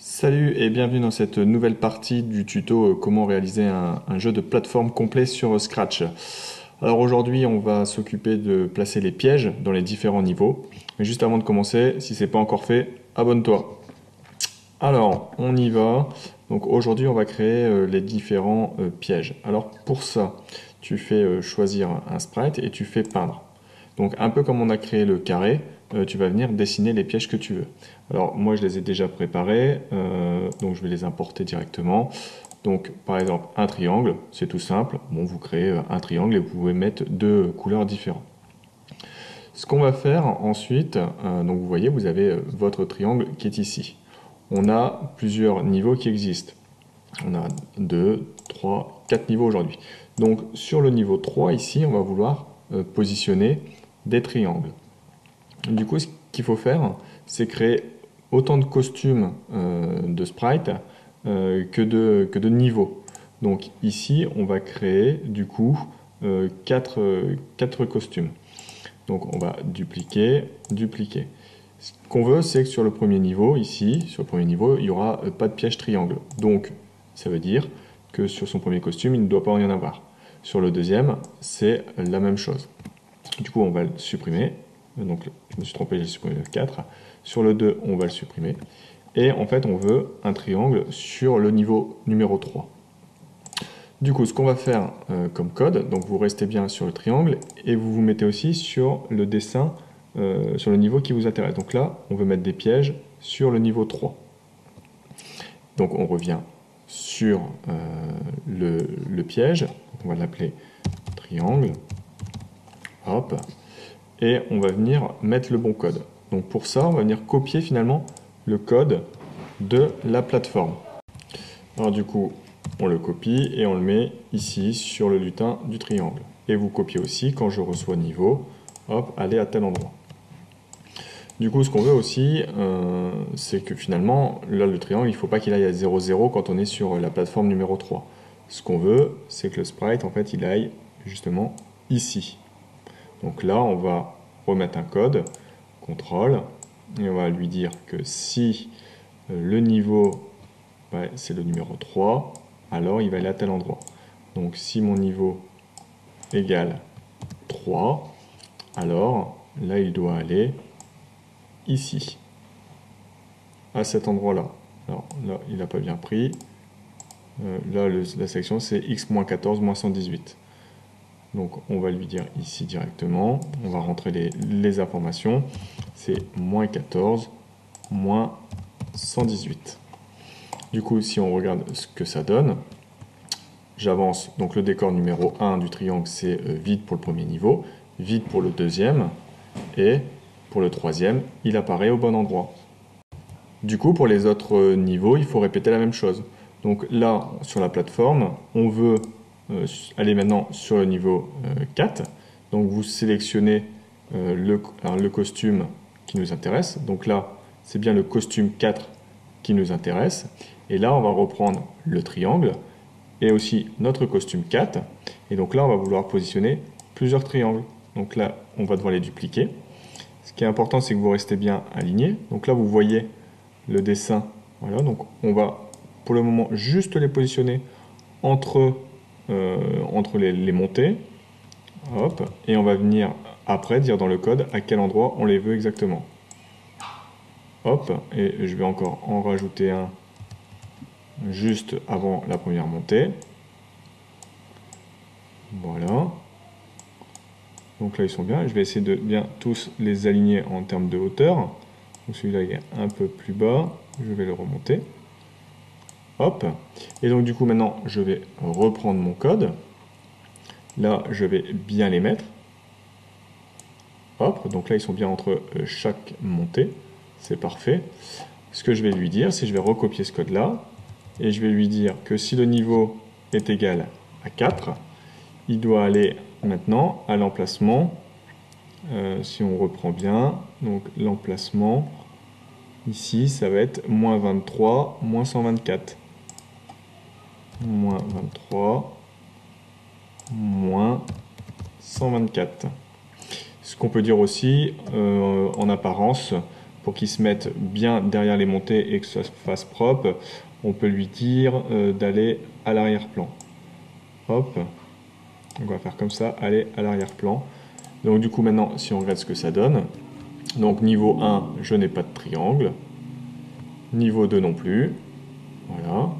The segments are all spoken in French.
Salut et bienvenue dans cette nouvelle partie du tuto comment réaliser un jeu de plateforme complet sur Scratch. Alors aujourd'hui on va s'occuper de placer les pièges dans les différents niveaux. Mais juste avant de commencer, si c'est pas encore fait, abonne-toi. Alors on y va. Donc aujourd'hui on va créer les différents pièges. Alors pour ça, tu fais choisir un sprite et tu fais peindre. Donc un peu comme on a créé le carré, tu vas venir dessiner les pièges que tu veux. Alors moi je les ai déjà préparés, donc je vais les importer directement. Donc par exemple un triangle, c'est tout simple. Bon, vous créez un triangle et vous pouvez mettre deux couleurs différentes. Ce qu'on va faire ensuite, donc vous voyez, vous avez votre triangle qui est ici. On a plusieurs niveaux qui existent. On a 2, 3, 4 niveaux aujourd'hui. Donc sur le niveau 3 ici, on va vouloir positionner des triangles. Du coup, ce qu'il faut faire, c'est créer autant de costumes de sprites que de niveaux. Donc ici, on va créer du coup 4 costumes. Donc on va dupliquer, dupliquer. Ce qu'on veut, c'est que sur le premier niveau, ici, sur le premier niveau, il n'y aura pas de piège triangle. Donc ça veut dire que sur son premier costume, il ne doit pas y en avoir. Sur le deuxième, c'est la même chose. Du coup, on va le supprimer. Donc, je me suis trompé, j'ai supprimé le 4. Sur le 2, on va le supprimer. Et en fait, on veut un triangle sur le niveau numéro 3. Du coup, ce qu'on va faire comme code, donc vous restez bien sur le triangle et vous vous mettez aussi sur le dessin, sur le niveau qui vous intéresse. Donc là, on veut mettre des pièges sur le niveau 3. Donc on revient sur le piège. On va l'appeler triangle. Hop. Et on va venir mettre le bon code. Donc pour ça, on va venir copier finalement le code de la plateforme. Alors du coup, on le copie et on le met ici sur le lutin du triangle. Et vous copiez aussi quand je reçois niveau, hop, aller à tel endroit. Du coup, ce qu'on veut aussi, c'est que finalement, là, le triangle, il ne faut pas qu'il aille à 0, 0 quand on est sur la plateforme numéro 3. Ce qu'on veut, c'est que le sprite, en fait, il aille justement ici. Donc là, on va remettre un code, contrôle, et on va lui dire que si le niveau, c'est le numéro 3, alors il va aller à tel endroit. Donc si mon niveau égale 3, alors là, il doit aller ici, à cet endroit-là. Alors là, il n'a pas bien pris. Là, la section, c'est x-14, moins 118. Donc on va lui dire ici directement, on va rentrer les informations, c'est moins 14, moins 118. Du coup, si on regarde ce que ça donne, j'avance, donc le décor numéro 1 du triangle, c'est vide pour le premier niveau, vide pour le deuxième, et pour le troisième, il apparaît au bon endroit. Du coup, pour les autres niveaux, il faut répéter la même chose. Donc là, sur la plateforme, on veut aller maintenant sur le niveau 4. Donc vous sélectionnez le costume qui nous intéresse. Donc là, c'est bien le costume 4 qui nous intéresse. Et là, on va reprendre le triangle et aussi notre costume 4. Et donc là, on va vouloir positionner plusieurs triangles. Donc là, on va devoir les dupliquer. Ce qui est important, c'est que vous restez bien aligné. Donc là, vous voyez le dessin. Voilà, donc on va pour le moment juste les positionner entre les montées. Hop, et on va venir après dire dans le code à quel endroit on les veut exactement. Hop, et je vais encore en rajouter un juste avant la première montée. Voilà. Donc là ils sont bien. Je vais essayer de bien tous les aligner en termes de hauteur. Donc celui-là il est un peu plus bas. Je vais le remonter. Hop. Et donc du coup maintenant je vais reprendre mon code. Là je vais bien les mettre. Hop. Donc là ils sont bien entre chaque montée. C'est parfait. Ce que je vais lui dire, c'est que je vais recopier ce code là. Et je vais lui dire que si le niveau est égal à 4, il doit aller maintenant à l'emplacement. Si on reprend bien, donc l'emplacement ici ça va être moins 23, moins 124. Moins 23, moins 124. Ce qu'on peut dire aussi en apparence, pour qu'il se mette bien derrière les montées et que ça se fasse propre, on peut lui dire d'aller à l'arrière-plan. Hop, on va faire comme ça, aller à l'arrière-plan. Donc du coup maintenant, si on regarde ce que ça donne, donc niveau 1, je n'ai pas de triangle. Niveau 2 non plus. Voilà.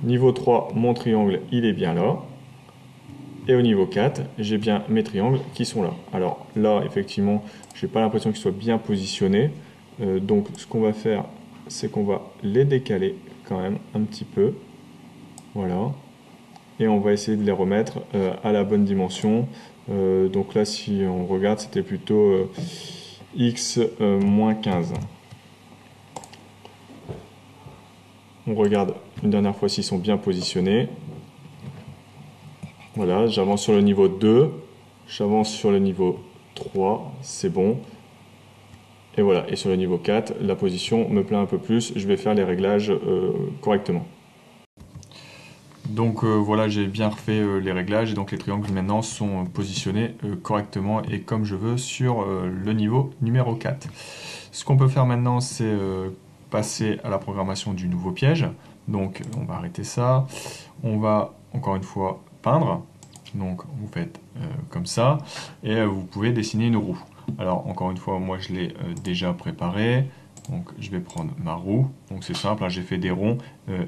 Niveau 3, mon triangle, il est bien là. Et au niveau 4, j'ai bien mes triangles qui sont là. Alors là, effectivement, je n'ai pas l'impression qu'ils soient bien positionnés. Donc ce qu'on va faire, c'est qu'on va les décaler quand même un petit peu. Voilà. Et on va essayer de les remettre à la bonne dimension. Donc là, si on regarde, c'était plutôt x moins 15. On regarde une dernière fois s'ils sont bien positionnés. Voilà, j'avance sur le niveau 2, j'avance sur le niveau 3, c'est bon. Et voilà, et sur le niveau 4, la position me plaît un peu plus, je vais faire les réglages correctement. Donc voilà, j'ai bien refait les réglages et donc les triangles maintenant sont positionnés correctement et comme je veux sur le niveau numéro 4. Ce qu'on peut faire maintenant, c'est passer à la programmation du nouveau piège. Donc on va arrêter ça. On va encore une fois peindre. Donc vous faites comme ça et vous pouvez dessiner une roue. Alors encore une fois, moi je l'ai déjà préparé. Donc je vais prendre ma roue. Donc c'est simple, hein, j'ai fait des ronds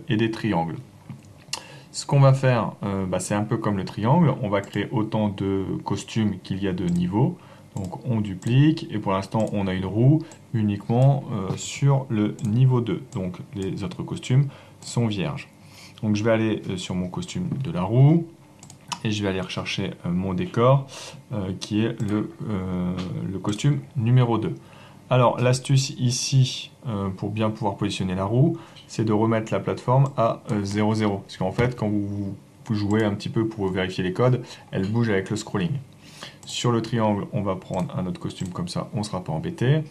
et des triangles. Ce qu'on va faire, c'est un peu comme le triangle. On va créer autant de costumes qu'il y a de niveaux. Donc on duplique et pour l'instant on a une roue uniquement sur le niveau 2. Donc les autres costumes sont vierges. Donc je vais aller sur mon costume de la roue et je vais aller rechercher mon décor qui est le costume numéro 2. Alors l'astuce ici pour bien pouvoir positionner la roue, c'est de remettre la plateforme à 0,0. Parce qu'en fait quand vous jouez un petit peu pour vérifier les codes, elle bouge avec le scrolling. Sur le triangle, on va prendre un autre costume comme ça, on ne sera pas embêté.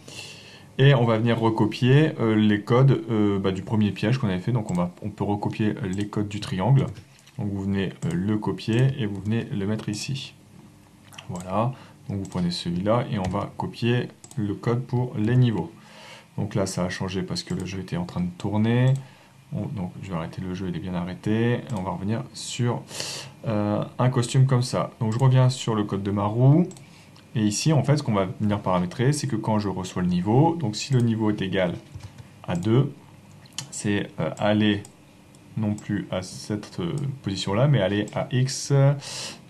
Et on va venir recopier les codes du premier piège qu'on avait fait. Donc on peut recopier les codes du triangle. Donc vous venez le copier et vous venez le mettre ici. Voilà, donc vous prenez celui-là et on va copier le code pour les niveaux. Donc là ça a changé parce que le jeu était en train de tourner. Donc je vais arrêter le jeu, il est bien arrêté. Et on va revenir sur un costume comme ça. Donc je reviens sur le code de ma roue. Et ici, en fait, ce qu'on va venir paramétrer, c'est que quand je reçois le niveau, donc si le niveau est égal à 2, c'est aller non plus à cette position-là, mais aller à x.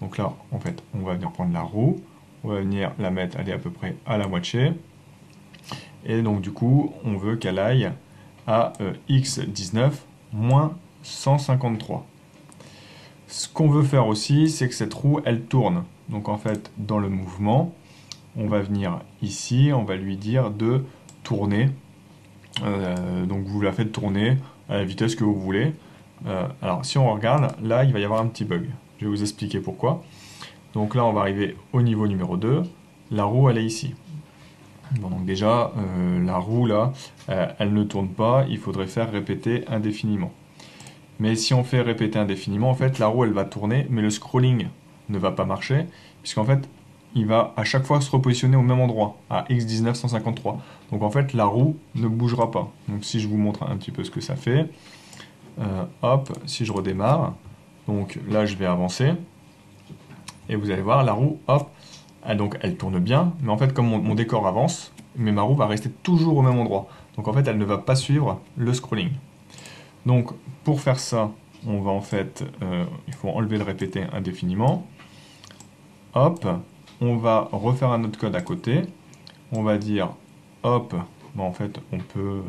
Donc là, en fait, on va venir prendre la roue, on va venir la mettre, aller à peu près à la moitié. Et donc du coup, on veut qu'elle aille à x19 moins 153. Ce qu'on veut faire aussi, c'est que cette roue, elle tourne. Donc en fait, dans le mouvement, on va venir ici, on va lui dire de tourner. Donc vous la faites tourner à la vitesse que vous voulez. Alors si on regarde, là il va y avoir un petit bug. Je vais vous expliquer pourquoi. Donc là on va arriver au niveau numéro 2. La roue elle est ici. Bon, donc déjà la roue là, elle ne tourne pas, il faudrait faire répéter indéfiniment. Mais si on fait répéter indéfiniment, en fait la roue elle va tourner, mais le scrolling ne va pas marcher, puisqu'en fait il va à chaque fois se repositionner au même endroit, à x19 153. Donc en fait, la roue ne bougera pas. Donc si je vous montre un petit peu ce que ça fait, hop, si je redémarre, donc là je vais avancer, et vous allez voir, la roue, hop, elle tourne bien, mais en fait comme mon décor avance, mais ma roue va rester toujours au même endroit. Donc en fait, elle ne va pas suivre le scrolling. Donc pour faire ça, on va en fait, il faut enlever le répéter indéfiniment, hop, on va refaire un autre code à côté. On va dire, hop, en fait, on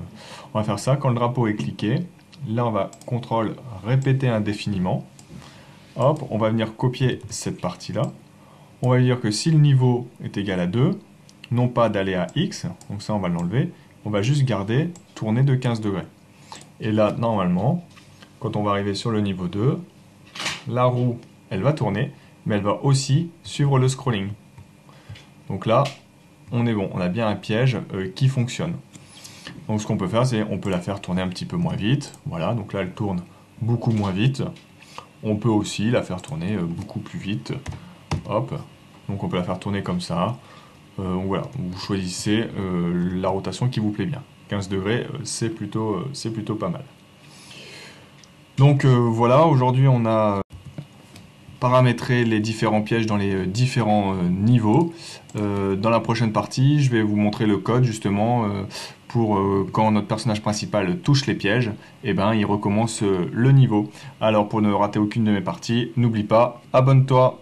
va faire ça. Quand le drapeau est cliqué, là, on va CTRL répéter indéfiniment. Hop, on va venir copier cette partie-là. On va dire que si le niveau est égal à 2, non pas d'aller à X, donc ça, on va l'enlever. On va juste garder tourner de 15 degrés. Et là, normalement, quand on va arriver sur le niveau 2, la roue, elle va tourner, mais elle va aussi suivre le scrolling. Donc là, on est bon, on a bien un piège qui fonctionne. Donc ce qu'on peut faire, c'est on peut la faire tourner un petit peu moins vite. Voilà, donc là elle tourne beaucoup moins vite. On peut aussi la faire tourner beaucoup plus vite. Hop, donc on peut la faire tourner comme ça. Donc voilà, vous choisissez la rotation qui vous plaît bien. 15 degrés, c'est plutôt pas mal. Donc voilà, aujourd'hui on a paramétrer les différents pièges dans les différents niveaux. Dans la prochaine partie, je vais vous montrer le code justement pour quand notre personnage principal touche les pièges, et ben il recommence le niveau. Alors pour ne rater aucune de mes parties, n'oublie pas, abonne-toi.